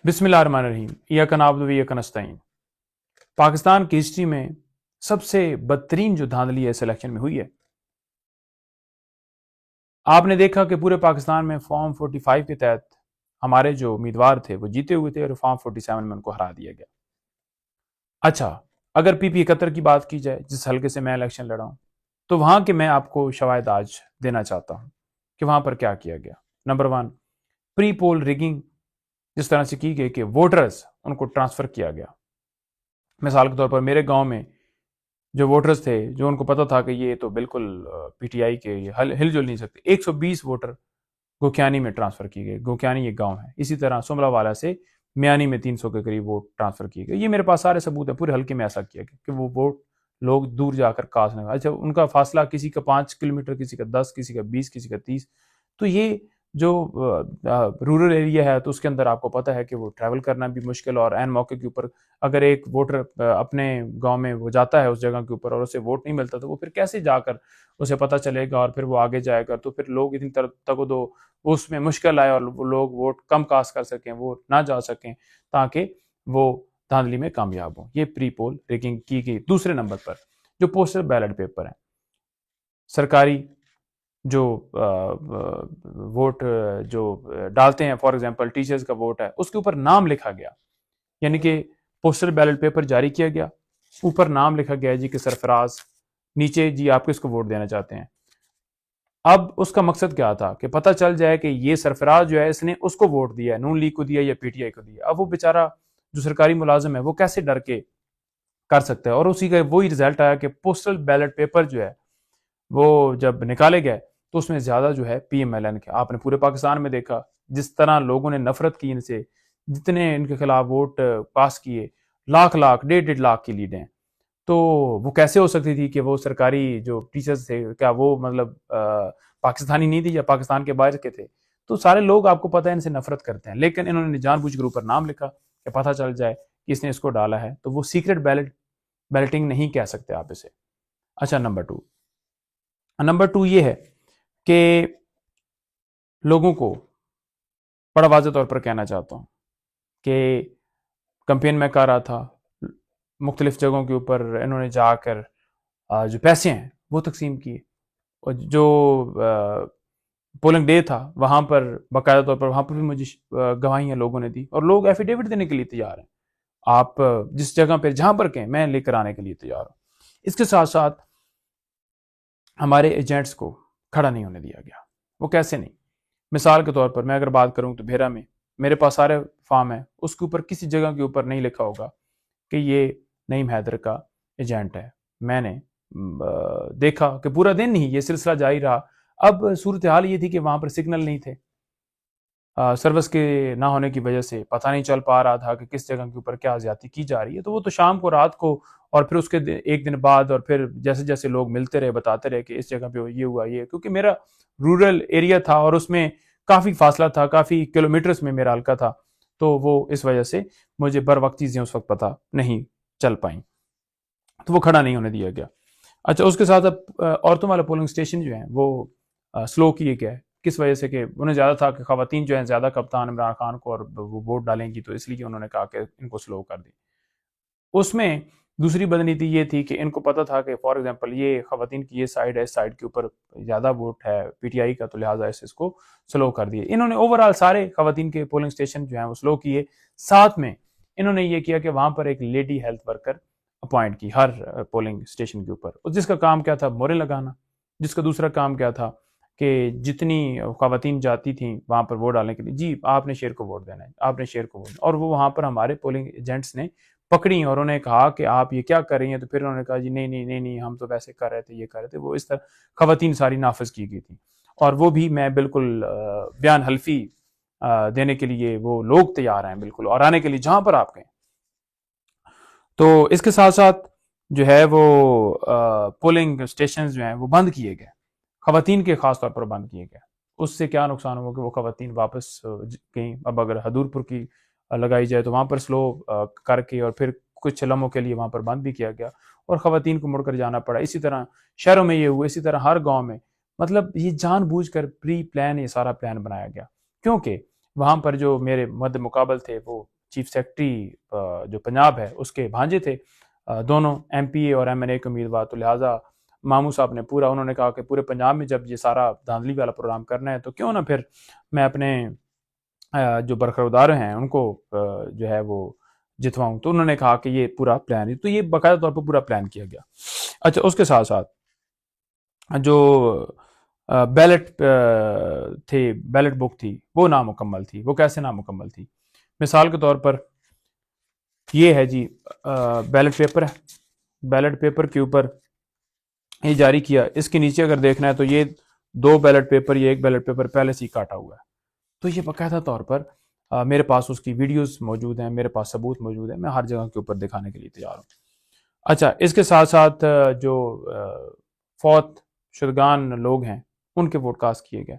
बिस्मिल्लाहिर्रहमानिर्रहीम। इय्याका नअब्दु व इय्याका नस्तईन। पाकिस्तान की हिस्ट्री में सबसे बदतरीन जो धांधली है इलेक्शन में हुई है। आपने देखा कि पूरे पाकिस्तान में फॉर्म 45 के तहत हमारे जो उम्मीदवार थे वो जीते हुए थे और फॉर्म 47 में उनको हरा दिया गया। अच्छा, अगर पीपी 71 की बात की जाए, जिस हल्के से मैं इलेक्शन लड़ा हूं, तो वहां के मैं आपको शवायद आज देना चाहता हूं कि वहां पर क्या किया गया। नंबर 1, प्री पोल रिगिंग जिस तरह से की गई कि वोटर्स उनको ट्रांसफर किया गया। मिसाल के तौर पर मेरे गांव में जो वोटर्स थे, जो उनको पता था कि ये तो बिल्कुल पीटीआई के हिलजुल नहीं सकते, 120 वोटर गोख्यानी में ट्रांसफर किए गए। गोख्यानी एक गांव है। इसी तरह सुमलावाला से मियानी में 300 के करीब वोट ट्रांसफर किए गए। ये मेरे पास सारे सबूत है, पूरे हल्के में ऐसा किया गया कि वो वोट लोग दूर जाकर कास्ट नहीं। अच्छा, उनका फासला किसी का 5 किलोमीटर, किसी का 10, किसी का 20, किसी का 30। तो ये जो रूरल एरिया है तो उसके अंदर आपको पता है कि वो ट्रैवल करना भी मुश्किल, और एन मौके के ऊपर अगर एक वोटर अपने गांव में वो जाता है उस जगह के ऊपर और उसे वोट नहीं मिलता तो वो फिर कैसे जाकर उसे पता चलेगा और फिर वो आगे जाएगा। तो फिर लोग इतनी तक दो उसमें मुश्किल आए और वो लोग वोट कम कास्ट कर सकें, वो ना जा सकें, ताकि वो धांधली में कामयाब हो। ये प्री पोल रिगिंग की गई। दूसरे नंबर पर जो पोस्टल बैलेट पेपर है, सरकारी जो वोट जो डालते हैं, फॉर एग्जांपल टीचर्स का वोट है, उसके ऊपर नाम लिखा गया, यानी कि पोस्टल बैलेट पेपर जारी किया गया, ऊपर नाम लिखा गया जी कि सरफराज, नीचे जी आप किसको वोट देना चाहते हैं। अब उसका मकसद क्या था कि पता चल जाए कि ये सरफराज जो है इसने उसको वोट दिया है, नून लीग को दिया या पीटीआई को दिया। अब वो बेचारा जो सरकारी मुलाजिम है वो कैसे डर के कर सकता है। और उसी का वही रिजल्ट आया कि पोस्टल बैलेट पेपर जो है वो जब निकाले गए तो उसमें ज्यादा जो है पीएमएलएन के। आपने पूरे पाकिस्तान में देखा जिस तरह लोगों ने नफरत की इनसे, जितने इनके खिलाफ वोट पास किए, लाख लाख 1.5 लाख की लीडें। तो वो कैसे हो सकती थी कि वो सरकारी जो टीचर्स थे, क्या वो मतलब पाकिस्तानी नहीं थी या पाकिस्तान के बाहर के थे। तो सारे लोग आपको पता है इनसे नफरत करते हैं, लेकिन इन्होंने जानबूझकर ऊपर नाम लिखा कि पता चल जाए कि इसने इसको डाला है। तो वो सीक्रेट बैलेटिंग नहीं कह सकते आप इसे। अच्छा, नंबर 2 ये है कि लोगों को बड़ा वाज़ेह तौर पर कहना चाहता हूँ कि कैंपेन में कर रहा था, मुख्तलिफ जगहों के ऊपर इन्होंने जाकर जो पैसे हैं वो तकसीम किए, और जो पोलिंग डे था वहाँ पर बाकायदा तौर पर वहाँ पर भी मुझे गवाहियाँ लोगों ने दी, और लोग एफिडेविट देने के लिए तैयार हैं। आप जिस जगह पर जहाँ पर कहें मैं लेकर आने के लिए तैयार हूँ। इसके साथ साथ हमारे एजेंट्स को खड़ा नहीं होने दिया गया। वो कैसे नहीं? मिसाल के तौर पर मैं अगर बात करूं तो भेरा में मेरे पास सारे फार्म है, उसके ऊपर किसी जगह के ऊपर नहीं लिखा होगा कि ये नईम हैदर का एजेंट है। मैंने देखा कि पूरा दिन ही ये सिलसिला जारी रहा। अब सूरत हाल ये थी कि वहां पर सिग्नल नहीं थे, सर्विस के ना होने की वजह से पता नहीं चल पा रहा था कि किस जगह के ऊपर क्या ज्यादती की जा रही है। तो वो तो शाम को, रात को, और फिर उसके एक दिन बाद, और फिर जैसे जैसे लोग मिलते रहे बताते रहे कि इस जगह पे ये हुआ ये, क्योंकि मेरा रूरल एरिया था और उसमें काफ़ी फासला था, काफ़ी किलोमीटर्स में मेरा हल्का था। तो वो इस वजह से मुझे बर वक्त चीज़ें उस वक्त पता नहीं चल पाई, तो वो खड़ा नहीं होने दिया गया। अच्छा, उसके साथ अब औरतों वाले पोलिंग स्टेशन जो हैं वो स्लो किए गए। किस वजह से कि उन्हें ज़्यादा था कि खवातीन जो हैं ज़्यादा कप्तान इमरान खान को और वो वोट डालेंगी, तो इसलिए उन्होंने कहा कि इनको स्लो कर दी। उसमें दूसरी बदनीति ये थी कि इनको पता था कि फॉर एग्जांपल ये खवातीन की ये साइड है, इस साइड के ऊपर ज़्यादा वोट है पीटीआई का, तो लिहाजा इसको स्लो कर दिए। इन्होंने ओवरऑल सारे खवातीन के पोलिंग स्टेशन जो हैं वो स्लो किए। साथ में इन्होंने ये किया कि वहाँ पर एक लेडी हेल्थ वर्कर अपॉइंट की हर पोलिंग स्टेशन के ऊपर, जिसका काम क्या था, मोहरें लगाना। जिसका दूसरा काम क्या था कि जितनी खवातीन जाती थी वहाँ पर वोट डालने के लिए, जी आपने शेर को वोट देना है, आपने शेर को वोट, और वो वहाँ पर हमारे पोलिंग एजेंट्स ने पकड़ी और उन्हें कहा कि आप ये क्या कर रही हैं। तो फिर उन्होंने कहा जी नहीं नहीं नहीं नहीं, हम तो वैसे कर रहे थे, ये कर रहे थे। वो इस तरह खवातीन सारी नाफिज की गई थी, और वो भी मैं बिल्कुल बयान हल्फी देने के लिए वो लोग तैयार हैं बिल्कुल, और आने के लिए जहां पर आप कहें। तो इसके साथ साथ जो है वो पोलिंग स्टेशन जो हैं वो बंद किए गए, खवातीन के खास तौर पर बंद किए गए। उससे क्या नुकसान हुआ कि वो खवातीन वापस गई। अब अगर हदूरपुर की लगाई जाए तो वहाँ पर स्लो करके और फिर कुछ लम्हों के लिए वहाँ पर बंद भी किया गया और खवातीन को मुड़कर जाना पड़ा। इसी तरह शहरों में ये हुआ, इसी तरह हर गाँव में। मतलब ये जानबूझकर प्री प्लान ये सारा प्लान बनाया गया, क्योंकि वहाँ पर जो मेरे मद्द मुकाबल थे वो चीफ सेक्रेटरी जो पंजाब है उसके भांजे थे, दोनों MPA और MNA के उम्मीदवार। तो लिहाजा मामू साहब ने पूरा, उन्होंने कहा कि पूरे पंजाब में जब ये सारा धांधली वाला प्रोग्राम करना है तो क्यों ना फिर मैं अपने जो बरखरदार हैं उनको जो है वो जितवाऊं। तो उन्होंने कहा कि ये पूरा प्लान है, तो ये बाकायदा तौर पर पूरा प्लान किया गया। अच्छा, उसके साथ साथ जो बैलेट थे, बैलेट बुक थी, वो नामुकम्मल थी। वो कैसे नामुकम्मल थी? मिसाल के तौर पर ये है जी, बैलेट पेपर है, बैलेट पेपर के ऊपर ये जारी किया, इसके नीचे अगर देखना है तो ये 2 बैलेट पेपर, ये 1 बैलेट पेपर पहले से ही काटा हुआ है। तो ये बाकायदा तौर पर मेरे पास उसकी वीडियोस मौजूद हैं, मेरे पास सबूत मौजूद है, मैं हर जगह के ऊपर दिखाने के लिए तैयार हूँ। अच्छा, इसके साथ साथ जो फौत शुदगान लोग हैं उनके वोट कास्ट किए गए,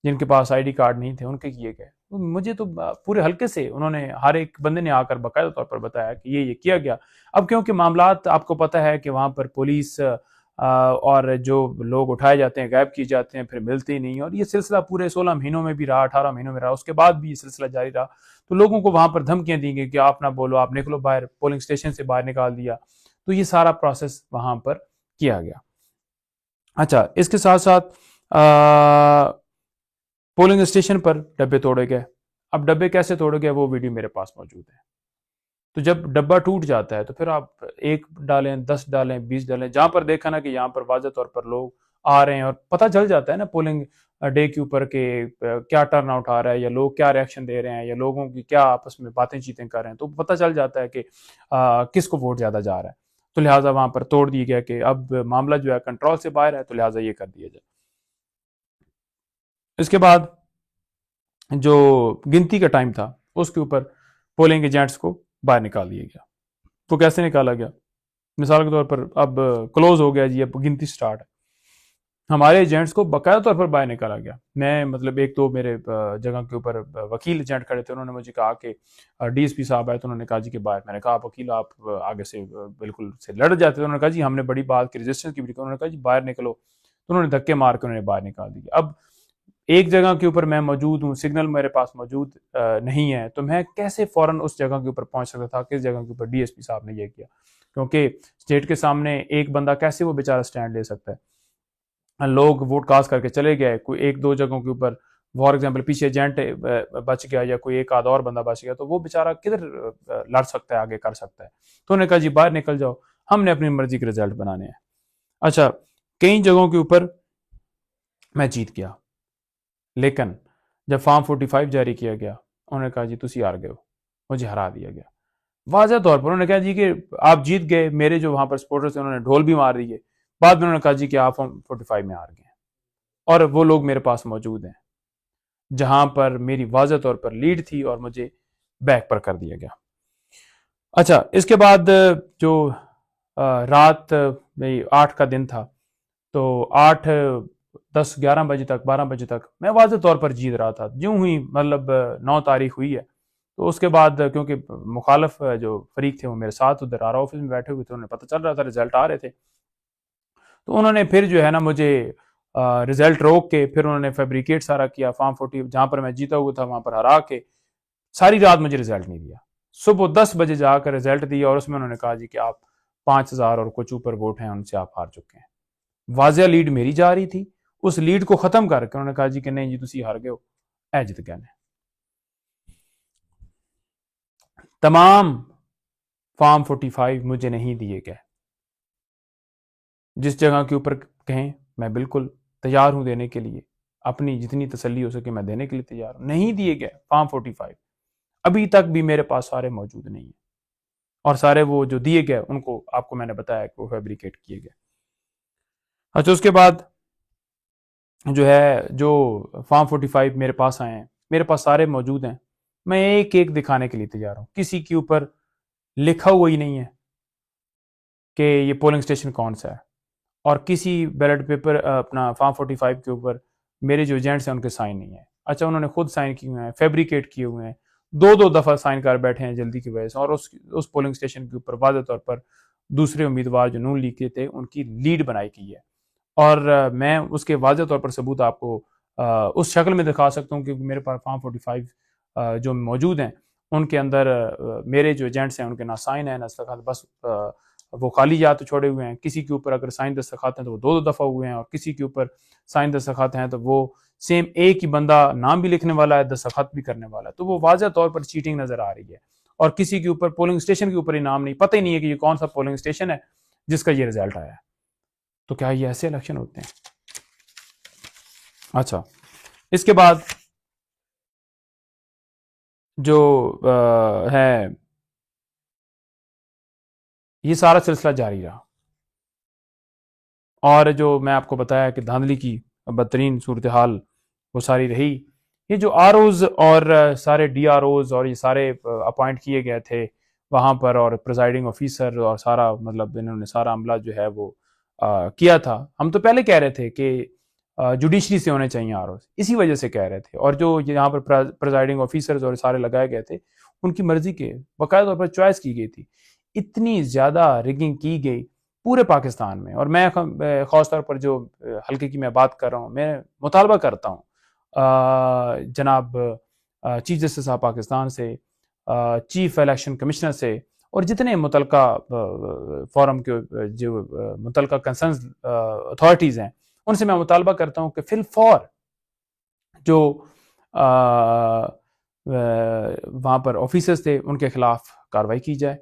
जिनके पास ID कार्ड नहीं थे उनके किए गए। तो मुझे तो पूरे हल्के से उन्होंने, हर एक बंदे ने आकर बाकायदा तौर पर बताया कि ये किया गया। अब क्योंकि मामलात आपको पता है कि वहाँ पर पुलिस और जो लोग उठाए जाते हैं, गायब किए जाते हैं, फिर मिलते ही नहीं, और ये सिलसिला पूरे 16 महीनों में भी रहा, 18 महीनों में रहा, उसके बाद भी ये सिलसिला जारी रहा। तो लोगों को वहां पर धमकियां दी गई कि आप ना बोलो, आप निकलो बाहर, पोलिंग स्टेशन से बाहर निकाल दिया। तो ये सारा प्रोसेस वहां पर किया गया। अच्छा, इसके साथ साथ पोलिंग स्टेशन पर डब्बे तोड़े गए। अब डब्बे कैसे तोड़े गए वो वीडियो मेरे पास मौजूद है। तो जब डब्बा टूट जाता है तो फिर आप 1 डालें, 10 डालें, 20 डालें, जहां पर देखा ना कि यहाँ पर वाज़ेह तौर पर लोग आ रहे हैं और पता चल जाता है ना पोलिंग डे के ऊपर के क्या टर्न आउट आ रहा है, या लोग क्या रिएक्शन दे रहे हैं, या लोगों की क्या आपस में बातें चीतें कर रहे हैं, तो पता चल जाता है कि किसको वोट ज्यादा जा रहा है। तो लिहाजा वहां पर तोड़ दिया गया कि अब मामला जो है कंट्रोल से बाहर है, तो लिहाजा ये कर दिया जाए। इसके बाद जो गिनती का टाइम था उसके ऊपर पोलिंग एजेंट्स को बाहर निकाल दिया गया। वो कैसे निकाला गया? मिसाल के तौर पर अब क्लोज हो गया जी, अब गिनती स्टार्ट है, हमारे एजेंट्स को बाकायदा तौर पर बाहर निकाला गया। मैं मतलब एक तो मेरे जगह के ऊपर वकील एजेंट खड़े थे, उन्होंने मुझे कहा कि DSP साहब आए, तो उन्होंने कहा जी कि बाहर। मैंने कहा वकील आप आगे से बिल्कुल से लड़ जाते। तो उन्होंने कहा जी हमने बड़ी बात की, रजिस्ट्रेशन की भी। उन्होंने कहा जी बाहर निकलो, तो उन्होंने धक्के मार के उन्होंने बाहर निकाल दिया। अब एक जगह के ऊपर मैं मौजूद हूँ, सिग्नल मेरे पास मौजूद नहीं है, तो मैं कैसे फौरन उस जगह के ऊपर पहुंच सकता था? किस जगह के ऊपर DSP साहब ने यह किया? क्योंकि स्टेट के सामने एक बंदा कैसे वो बेचारा स्टैंड ले सकता है? लोग वोट कास्ट करके चले गए, कोई 1-2 जगहों के ऊपर फॉर एग्जाम्पल पीछे एजेंट बच गया, या कोई एक आधा और बंदा बच गया, तो वो बेचारा किधर लड़ सकता है, आगे कर सकता है? तो उन्होंने कहा जी बाहर निकल जाओ, हमने अपनी मर्जी के रिजल्ट बनाने हैं। अच्छा, कई जगहों के ऊपर मैं जीत गया, लेकिन जब फॉर्म 45 जारी किया गया, उन्होंने कहा जी तुसी हार गए हो, मुझे हरा दिया गया। वाज़ह तौर पर उन्होंने कहा जी कि आप जीत गए। मेरे जो वहां पर सपोर्टर्स थे उन्होंने ढोल भी मार दिए। बाद में उन्होंने कहा जी कि आप फॉर्म 45 में हार गए, और वो लोग मेरे पास मौजूद हैं जहां पर मेरी वाज़ह तौर पर लीड थी और मुझे बैक पर कर दिया गया। अच्छा, इसके बाद जो रात में 8 का दिन था, तो 8, 10, 11 बजे तक, 12 बजे तक मैं वाज़ह तौर पर जीत रहा था। यूं हुई मतलब 9 तारीख हुई है, तो उसके बाद क्योंकि मुखालफ जो फरीक थे वो मेरे साथ उधर आर ऑफिस में बैठे हुए थे, उन्हें पता चल रहा था, रिजल्ट आ रहे थे, तो उन्होंने फिर जो है ना मुझे रिजल्ट रोक के फिर उन्होंने फैब्रिकेट सारा किया। फॉर्म 40 जहां पर मैं जीता हुआ था वहां पर हरा के सारी रात मुझे रिजल्ट नहीं दिया। सुबह 10 बजे जाकर रिजल्ट दिया, और उसमें उन्होंने कहा जी कि आप 5,000 और कुछ ऊपर वोट हैं उनसे आप हार चुके हैं। वाजिया लीड मेरी जा रही थी, उस लीड को खत्म करके उन्होंने कहा जी कि नहीं जी तुसी हार गए हो, ऐ जित गए। तमाम फॉर्म 45 मुझे नहीं दिए गए। जिस जगह के ऊपर कहें मैं बिल्कुल तैयार हूं देने के लिए, अपनी जितनी तसल्ली हो सके मैं देने के लिए तैयार हूं। नहीं दिए गए फॉर्म 45, अभी तक भी मेरे पास सारे मौजूद नहीं है, और सारे वो जो दिए गए उनको आपको मैंने बताया कि वो फैब्रिकेट किए गए। अच्छा, उसके बाद जो है जो फॉर्म 45 मेरे पास आए हैं, मेरे पास सारे मौजूद हैं, मैं एक एक दिखाने के लिए तैयार हूं। किसी के ऊपर लिखा हुआ ही नहीं है कि ये पोलिंग स्टेशन कौन सा है, और किसी बैलेट पेपर अपना फॉर्म 45 के ऊपर मेरे जो एजेंट्स हैं उनके साइन नहीं है। अच्छा, उन्होंने खुद साइन किए हुए हैं, फैब्रिकेट किए हुए हैं, 2-2 दफा साइन कर बैठे हैं जल्दी की वजह से, और उस पोलिंग स्टेशन के ऊपर वाज़ेह तौर पर दूसरे उम्मीदवार जो नून लीग के थे उनकी लीड बनाई की है। और मैं उसके वाज़ेह तौर पर सबूत आपको उस शक्ल में दिखा सकता हूँ कि मेरे पास फॉर्म 45 जो मौजूद हैं उनके अंदर मेरे जो एजेंट्स हैं उनके ना साइन है ना दस्तखत, बस वो खाली या तो छोड़े हुए हैं। किसी के ऊपर अगर साइन दस्तखत हैं तो वो दो दो दफ़ा हुए हैं, और किसी के ऊपर साइन दस्तखत हैं तो वो सेम एक ही बंदा नाम भी लिखने वाला है, दस्तखत भी करने वाला है। तो वो वाज़ह तौर पर चीटिंग नज़र आ रही है। और किसी के ऊपर पोलिंग स्टेशन के ऊपर ही नाम नहीं, पता ही नहीं है कि ये कौन सा पोलिंग स्टेशन है जिसका ये रिजल्ट आया है। तो क्या ये ऐसे इलेक्शन होते हैं? अच्छा, इसके बाद जो है ये सारा सिलसिला जारी रहा, और जो मैं आपको बताया कि धांधली की बदतरीन सूरत हाल वो सारी रही। ये जो आरओज और सारे डीआरओज और ये सारे अपॉइंट किए गए थे वहाँ पर, और प्रिजाइडिंग ऑफिसर और सारा मतलब इन्होंने सारा अमला जो है वो किया था। हम तो पहले कह रहे थे कि जुडिशरी से होने चाहिए आरओज, इसी वजह से कह रहे थे। और जो यहाँ पर प्रिजाइडिंग ऑफिसर्स और सारे लगाए गए थे उनकी मर्जी के बाकायदा तौर पर चॉइस की गई थी। इतनी ज़्यादा रिगिंग की गई पूरे पाकिस्तान में। और मैं ख़ास तौर पर जो हल्के की मैं बात कर रहा हूँ, मैं मुतालबा करता हूँ जनाब चीफ जस्टिस ऑफ पाकिस्तान से, चीफ इलेक्शन कमिश्नर से, और जितने मुतलका फोरम के जो मुतलका कंसर्न अथॉरिटीज़ हैं उनसे मैं मुतालबा करता हूँ कि फिल फॉर जो वहाँ पर ऑफिसर्स थे उनके खिलाफ कार्रवाई की जाए।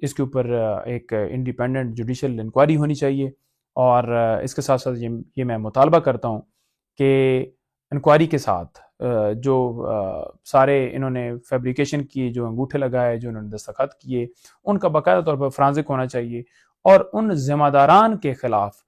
इसके ऊपर एक इंडिपेंडेंट जुडिशल इंक्वायरी होनी चाहिए। और इसके साथ साथ ये मैं मुतालबा करता हूँ कि इंक्वायरी के साथ जो सारे इन्होंने फैब्रिकेशन किए, जो अंगूठे लगाए, जो इन्होंने दस्तखत किए, उनका बाकायदा तौर पर फ्रांजिक होना चाहिए। और उन जिम्मेदारान के खिलाफ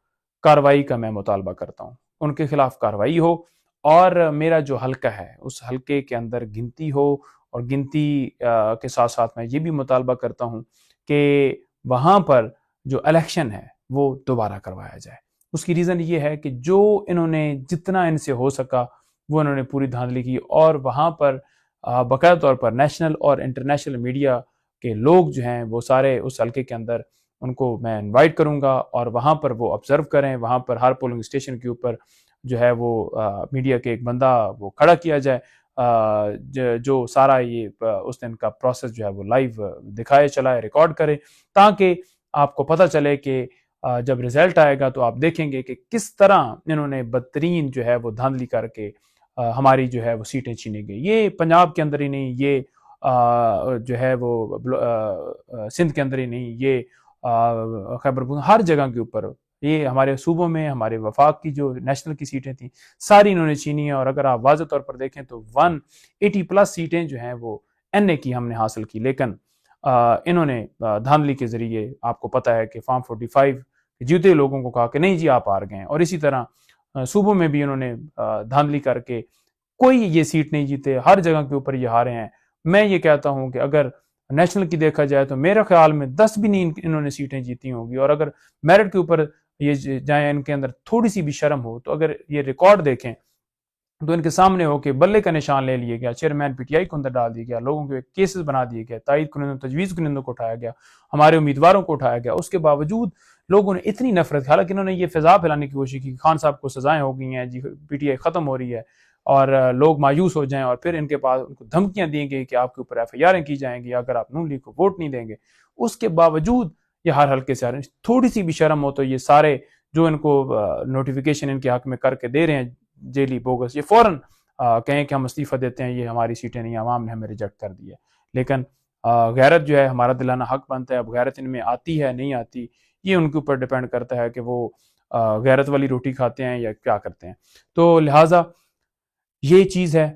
कार्रवाई का मैं मुतालबा करता हूँ, उनके खिलाफ कार्रवाई हो। और मेरा जो हल्का है उस हल्के के अंदर गिनती हो, और गिनती के साथ साथ मैं ये भी मुतालबा करता हूँ कि वहाँ पर जो इलेक्शन है वो दोबारा करवाया जाए। उसकी रीज़न ये है कि जो इन्होंने जितना इनसे हो सका वो इन्होंने पूरी धांधली की, और वहाँ पर बाकायदा तौर पर नेशनल और इंटरनेशनल मीडिया के लोग जो हैं वो सारे उस हल्के के अंदर, उनको मैं इनवाइट करूँगा और वहाँ पर वो ऑब्जर्व करें। वहाँ पर हर पोलिंग स्टेशन के ऊपर जो है वो मीडिया के एक बंदा वो खड़ा किया जाए, जो सारा ये उस दिन का प्रोसेस जो है वो लाइव दिखाए, चलाए, रिकॉर्ड करे, ताकि आपको पता चले कि जब रिजल्ट आएगा तो आप देखेंगे कि किस तरह इन्होंने बदतरीन जो है वो धांधली करके हमारी जो है वो सीटें छीनी गई। ये पंजाब के अंदर ही नहीं, ये जो है वो सिंध के अंदर ही नहीं, ये खैबर हर जगह के ऊपर, ये हमारे सूबों में, हमारे वफाक की जो नेशनल की सीटें थी सारी इन्होंने छीनी है। और अगर आप वाज़े तौर पर देखें तो 180+ सीटें जो हैं वो एनए की हमने हासिल की, लेकिन इन्होंने धांधली के जरिए, आपको पता है कि फॉर्म 45 जीते लोगों को कहा कि नहीं जी आप हार गए। और इसी तरह सूबों में भी इन्होंने धांधली करके कोई ये सीट नहीं जीते, हर जगह के ऊपर ये हारे हैं। मैं ये कहता हूं कि अगर नेशनल की देखा जाए तो मेरे ख्याल में 10 भी नहीं इन्होंने सीटें जीती होंगी। और अगर मेरिट के ऊपर ये जाए, इनके अंदर थोड़ी सी भी शर्म हो, तो अगर ये रिकॉर्ड देखें तो इनके सामने हो के बल्ले का निशान ले लिया गया, चेयरमैन पीटीआई को अंदर डाल दिया गया, लोगों के केसेस बना दिए गए, तायद कुनिंदों, तजवीज़ कुनिंदों को उठाया गया, हमारे उम्मीदवारों को उठाया गया। उसके बावजूद लोगों ने इतनी नफरत, हालांकि इन्होंने ये फिजा फैलाने की कोशिश की, खान साहब को सजाएं हो गई हैं जी, पीटीआई खत्म हो रही है और लोग मायूस हो जाएं, और फिर इनके पास उनको धमकियां दी गई कि आपके ऊपर FIR की जाएंगी अगर आप नून लीग को वोट नहीं देंगे। उसके बावजूद ये हर हल्के से आ रहे हैं। थोड़ी सी भी शर्म हो तो ये सारे जो इनको नोटिफिकेशन इनके हक में करके दे रहे हैं जेली बोगस, ये फौरन कहें कि हम इस्तीफा देते हैं, ये हमारी सीटें नहीं, आवाम ने हमें रिजेक्ट कर दी है। लेकिन गैरत जो है, हमारा दिलाना हक बनता है। अब गैरत इनमें आती है नहीं आती, ये उनके ऊपर डिपेंड करता है कि वो गैरत वाली रोटी खाते हैं या क्या करते हैं। तो लिहाजा ये चीज़ है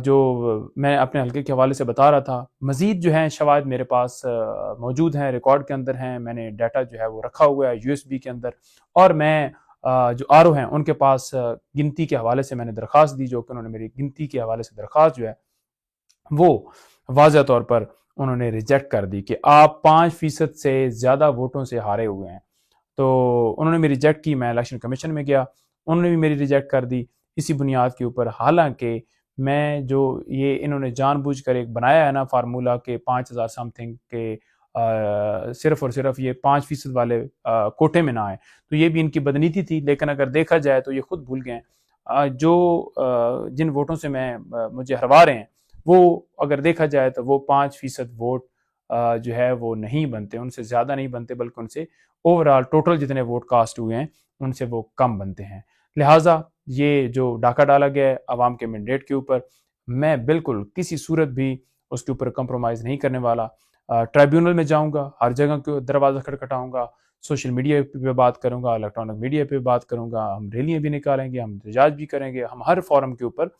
जो मैं अपने हल्के के हवाले से बता रहा था। मज़ीद जो है शवाहिद मेरे पास मौजूद हैं, रिकॉर्ड के अंदर हैं, मैंने डाटा जो है वो रखा हुआ है USB के अंदर। और मैं जो RO हैं उनके पास गिनती के हवाले से मैंने दरख्वास्त दी, जो कि उन्होंने मेरी गिनती के हवाले से दरख्वास्त जो है वो वाज़ह तौर पर उन्होंने रिजेक्ट कर दी कि आप 5% से ज़्यादा वोटों से हारे हुए हैं। तो उन्होंने मेरी रिजेक्ट की। मैं इलेक्शन कमीशन में गया, उन्होंने भी मेरी रिजेक्ट कर दी इसी बुनियाद के ऊपर। हालांकि मैं जो ये इन्होंने जानबूझकर एक बनाया है ना फार्मूला के 5000 समथिंग के सिर्फ और सिर्फ ये 5% वाले कोटे में ना आए, तो ये भी इनकी बदनीति थी। लेकिन अगर देखा जाए तो ये खुद भूल गए जो जिन वोटों से मुझे हरवा रहे हैं, वो अगर देखा जाए तो वो 5% वोट जो है वो नहीं बनते, उनसे ज़्यादा नहीं बनते, बल्कि उनसे ओवरऑल टोटल जितने वोट कास्ट हुए हैं उनसे वो कम बनते हैं। लिहाजा ये जो डाका डाला गया है अवाम के मैंडेट के ऊपर, मैं बिल्कुल किसी सूरत भी उसके ऊपर कंप्रोमाइज़ नहीं करने वाला। ट्राइब्यूनल में जाऊँगा, हर जगह के दरवाज़ा खटखटाऊँगा, सोशल मीडिया पे बात करूँगा, इलेक्ट्रॉनिक मीडिया पे बात करूँगा, हम रैलियाँ भी निकालेंगे, हम एहतजाज भी करेंगे, हम हर फोरम के ऊपर